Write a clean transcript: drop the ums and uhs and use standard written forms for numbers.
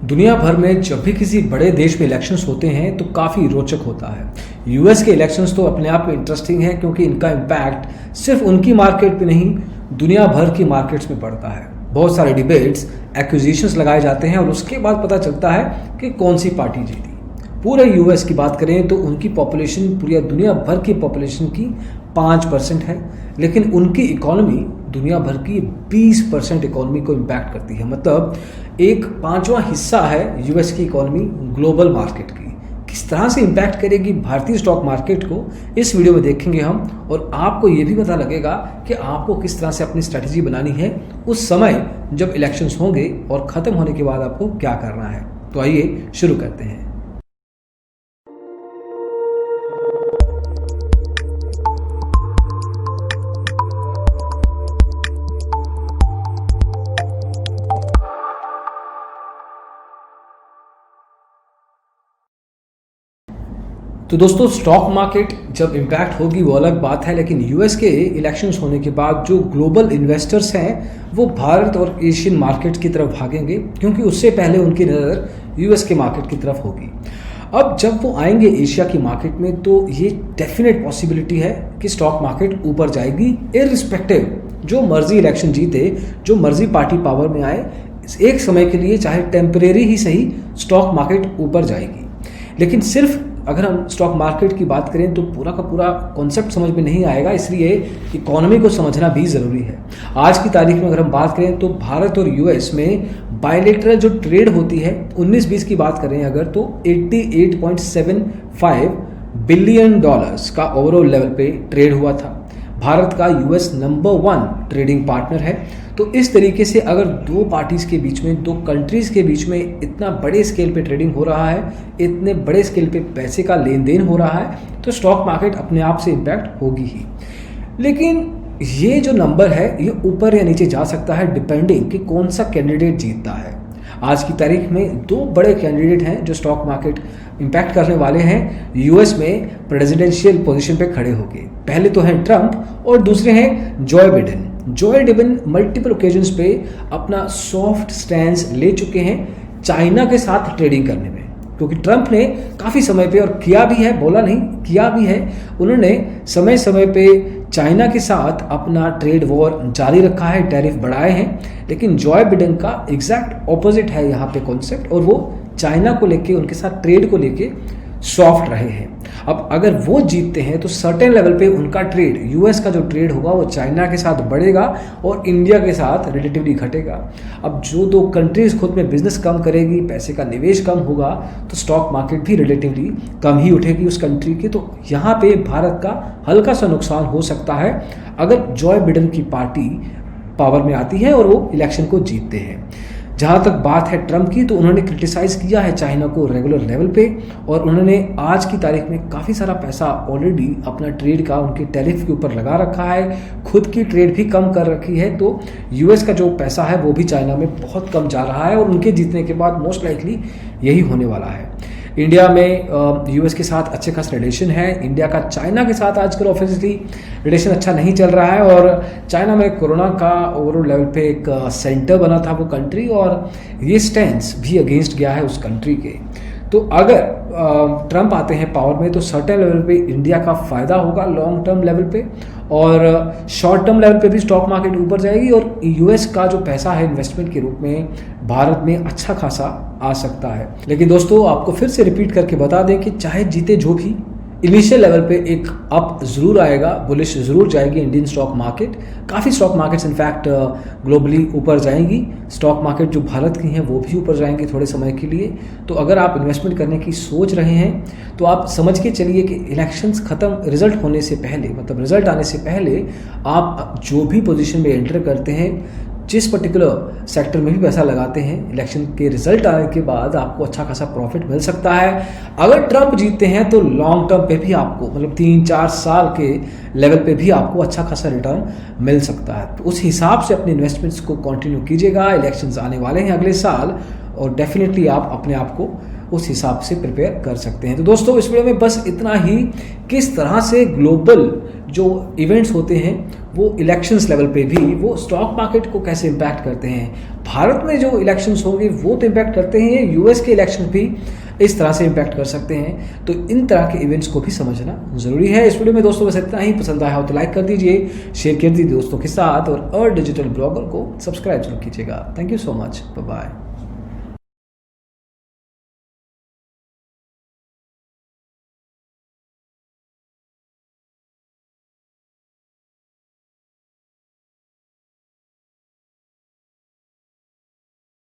दुनिया भर में जब भी किसी बड़े देश में इलेक्शंस होते हैं तो काफ़ी रोचक होता है। यूएस के इलेक्शंस तो अपने आप में इंटरेस्टिंग है क्योंकि इनका इम्पैक्ट सिर्फ उनकी मार्केट पे नहीं, दुनिया भर की मार्केट्स में पड़ता है। बहुत सारे डिबेट्स, एक्विजिशंस लगाए जाते हैं और उसके बाद पता चलता है कि कौन सी पार्टी जीती। पूरे यूएस की बात करें तो उनकी पॉपुलेशन पूरी दुनिया भर की पॉपुलेशन की 5% है, लेकिन उनकी इकोनॉमी दुनिया भर की 20% इकोनॉमी को इम्पैक्ट करती है। मतलब एक 5वां हिस्सा है यूएस की इकोनॉमी ग्लोबल मार्केट की। किस तरह से इम्पैक्ट करेगी भारतीय स्टॉक मार्केट को, इस वीडियो में देखेंगे हम, और आपको ये भी पता लगेगा कि आपको किस तरह से अपनी स्ट्रैटेजी बनानी है उस समय जब इलेक्शंस होंगे और ख़त्म होने के बाद आपको क्या करना है। तो आइए शुरू करते हैं। तो दोस्तों, स्टॉक मार्केट जब इम्पैक्ट होगी वो अलग बात है, लेकिन यूएस के इलेक्शंस होने के बाद जो ग्लोबल इन्वेस्टर्स हैं वो भारत और एशियन मार्केट की तरफ भागेंगे, क्योंकि उससे पहले उनकी नज़र यूएस के मार्केट की तरफ होगी। अब जब वो आएंगे एशिया की मार्केट में तो ये डेफिनेट पॉसिबिलिटी है कि स्टॉक मार्केट ऊपर जाएगी, इररिस्पेक्टिव जो मर्जी इलेक्शन जीते, जो मर्जी पार्टी पावर में आए, एक समय के लिए चाहे टेम्परेरी ही सही स्टॉक मार्केट ऊपर जाएगी। लेकिन सिर्फ अगर हम स्टॉक मार्केट की बात करें तो पूरा का पूरा कॉन्सेप्ट समझ में नहीं आएगा, इसलिए इकोनॉमी को समझना भी ज़रूरी है। आज की तारीख में अगर हम बात करें तो भारत और यूएस में बायलैटरल जो ट्रेड होती है 19-20 की बात करें अगर, तो 88.75 बिलियन डॉलर्स का ओवरऑल लेवल पे ट्रेड हुआ था। भारत का यूएस नंबर 1 ट्रेडिंग पार्टनर है। तो इस तरीके से अगर दो पार्टीज़ के बीच में, दो कंट्रीज़ के बीच में इतना बड़े स्केल पे ट्रेडिंग हो रहा है, इतने बड़े स्केल पे पैसे का लेन देन हो रहा है, तो स्टॉक मार्केट अपने आप से इम्पैक्ट होगी ही। लेकिन ये जो नंबर है ये ऊपर या नीचे जा सकता है डिपेंडिंग कि कौन सा कैंडिडेट जीतता है। आज की तारीख में दो बड़े कैंडिडेट हैं जो स्टॉक मार्केट इम्पैक्ट करने वाले हैं यूएस में प्रेसिडेंशियल पोजीशन पे खड़े होके। पहले तो हैं ट्रंप और दूसरे हैं Joy Biden. Joy Biden multiple occasions पे अपना सॉफ्ट स्टैंस ले चुके हैं चाइना के साथ ट्रेडिंग करने में, क्योंकि ट्रंप ने काफ़ी समय पे, और किया भी है, बोला नहीं, किया भी है, उन्होंने समय समय पे चाइना के साथ अपना ट्रेड वॉर जारी रखा है, टैरिफ बढ़ाए हैं। लेकिन जॉय बिडेन का एग्जैक्ट ऑपोजिट है यहाँ पे कॉन्सेप्ट, और वो चाइना को लेके, उनके साथ ट्रेड को लेके सॉफ्ट रहे हैं। अब अगर वो जीतते हैं तो सर्टेन लेवल पे उनका ट्रेड, यूएस का जो ट्रेड होगा वो चाइना के साथ बढ़ेगा और इंडिया के साथ रिलेटिवली घटेगा। अब जो दो कंट्रीज खुद में बिजनेस कम करेगी, पैसे का निवेश कम होगा, तो स्टॉक मार्केट भी रिलेटिवली कम ही उठेगी उस कंट्री की। तो यहाँ पे भारत का हल्का सा नुकसान हो सकता है अगर जॉय बिडेन की पार्टी पावर में आती है और वो इलेक्शन को जीतते हैं। जहाँ तक बात है ट्रंप की, तो उन्होंने क्रिटिसाइज़ किया है चाइना को रेगुलर लेवल पे, और उन्होंने आज की तारीख में काफ़ी सारा पैसा ऑलरेडी अपना ट्रेड का उनके टैरिफ के ऊपर लगा रखा है, खुद की ट्रेड भी कम कर रखी है। तो यूएस का जो पैसा है वो भी चाइना में बहुत कम जा रहा है और उनके जीतने के बाद मोस्ट लाइकली यही होने वाला है। इंडिया में यूएस के साथ अच्छे खास रिलेशन है। इंडिया का चाइना के साथ आजकल ऑब्वियसली रिलेशन अच्छा नहीं चल रहा है, और चाइना में कोरोना का ओवरऑल लेवल पे एक सेंटर बना था वो कंट्री, और ये स्टैंस भी अगेंस्ट गया है उस कंट्री के। तो अगर ट्रंप आते हैं पावर में तो सर्टेन लेवल पे इंडिया का फ़ायदा होगा लॉन्ग टर्म लेवल पे, और शॉर्ट टर्म लेवल पे भी स्टॉक मार्केट ऊपर जाएगी, और यूएस का जो पैसा है इन्वेस्टमेंट के रूप में भारत में अच्छा खासा आ सकता है। लेकिन दोस्तों, आपको फिर से रिपीट करके बता दें कि चाहे जीते जो भी, इनिशियल लेवल पे एक अप ज़रूर आएगा, बुलिश ज़रूर जाएगी इंडियन स्टॉक मार्केट। काफ़ी स्टॉक मार्केट्स इनफैक्ट ग्लोबली ऊपर जाएंगी। स्टॉक मार्केट जो भारत की हैं वो भी ऊपर जाएंगी थोड़े समय के लिए। तो अगर आप इन्वेस्टमेंट करने की सोच रहे हैं तो आप समझ के चलिए कि इलेक्शंस ख़त्म, रिजल्ट होने से पहले, मतलब रिजल्ट आने से पहले आप जो भी पोजीशन में एंटर करते हैं, जिस पर्टिकुलर सेक्टर में भी पैसा लगाते हैं, इलेक्शन के रिजल्ट आने के बाद आपको अच्छा खासा प्रॉफिट मिल सकता है। अगर ट्रंप जीतते हैं तो लॉन्ग टर्म पे भी आपको, मतलब 3-4 साल के लेवल पे भी आपको अच्छा खासा रिटर्न मिल सकता है। तो उस हिसाब से अपने इन्वेस्टमेंट्स को कंटिन्यू कीजिएगा। इलेक्शंस आने वाले हैं अगले साल, और डेफिनेटली आप अपने आप को उस हिसाब से प्रिपेयर कर सकते हैं। तो दोस्तों, इस वीडियो में बस इतना ही, किस तरह से ग्लोबल जो इवेंट्स होते हैं वो इलेक्शंस लेवल पे भी वो स्टॉक मार्केट को कैसे इम्पैक्ट करते हैं। भारत में जो इलेक्शंस होंगे वो तो इम्पैक्ट करते हैं, यूएस के इलेक्शन भी इस तरह से इम्पैक्ट कर सकते हैं। तो इन तरह के इवेंट्स को भी समझना ज़रूरी है। इस वीडियो में दोस्तों बस इतना ही। पसंद आया हो तो लाइक कर दीजिए, शेयर कर दीजिए दोस्तों के साथ, और डिजिटल ब्लॉगर को सब्सक्राइब जरूर कीजिएगा। Thank you so much, bye bye.